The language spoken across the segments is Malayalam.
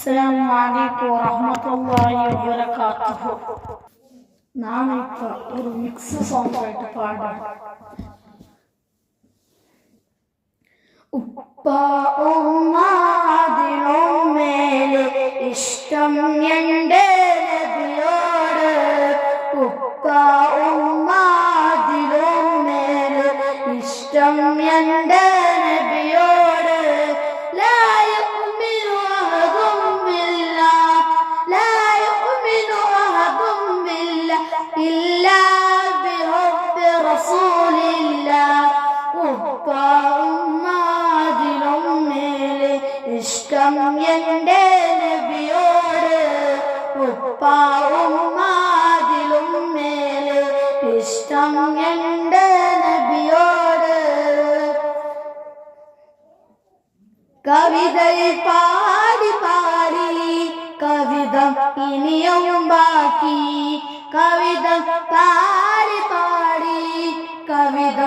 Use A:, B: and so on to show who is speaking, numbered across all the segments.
A: അസ്സലാമു അലൈക്കും വറഹ്മത്തുള്ളാഹി വബറകാതുഹു. നാം ഇപ്പോൾ ഒരു മിക്സ് സോങ് ആയിട്ട് പാടാം. ഉപ്പ ഉമ്മ അതിനും മേലെ ഇഷ്ടം എൻ്റെ നബിയോട്. ഉപ്പ ഉമ്മ അതിനും മേലെ ഇഷ്ടം എൻ്റെ നബിയോട്. ഇഷ്ടം എൻ്റെ നബിയോട്. ഉപ്പ ഉമ്മാതിലും മേലെ ഇഷ്ടം എൻ്റെ നബിയോട്. കവിതയിൽ പാടി പാടി കവിത ഇനിയും ബാക്കി. കവിത പാടി പാടി കവിത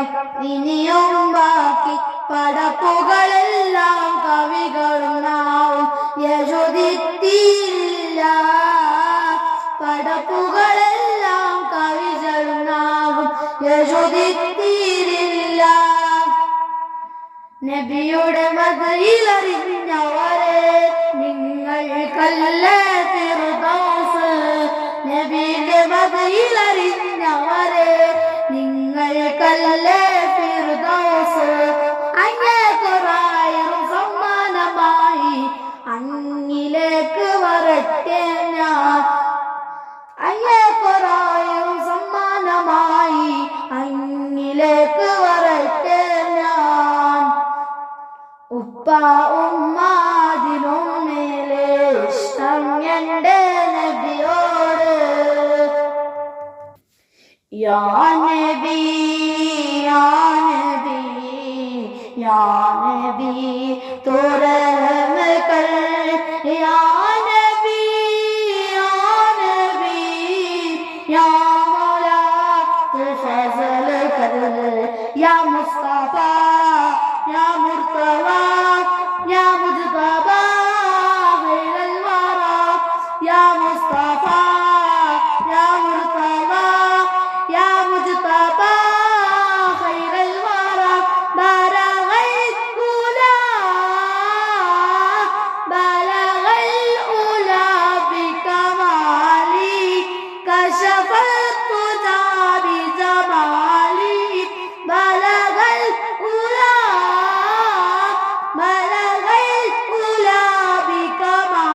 A: ഇനിയും ബാക്കി. പടപ്പുകളെല്ലാം കവികളുണ്ടാവും യശോദിത്തില്ല. പടപ്പുകളെല്ലാം കവികളുണ്ടാവും യശോദിത്തില്ല. നബിയുടെ മദയിലറിഞ്ഞവരെ നിങ്ങൾക്കല്ല ഫിർദൗസ്. നബിയുടെ മദയിലറിഞ്ഞവരെ നിങ്ങൾക്കല്ല ഫിർദൗസ്. അങ്ങേക്കൊരായിരം സമ്മാനമായി അങ്ങിലേക്ക് വരട്ടെ ഞാൻ. അങ്ങേക്കൊരായിരം സമ്മാനമായി അങ്ങിലേക്ക് വരട്ടെ ഞാൻ. ഉപ്പ ഉമ്മാതിനും മേലെ ഇഷ്ടം എൻ്റെ നബിയോട്. യാ നബി യാ നബി യാ നബി തോ रहम कर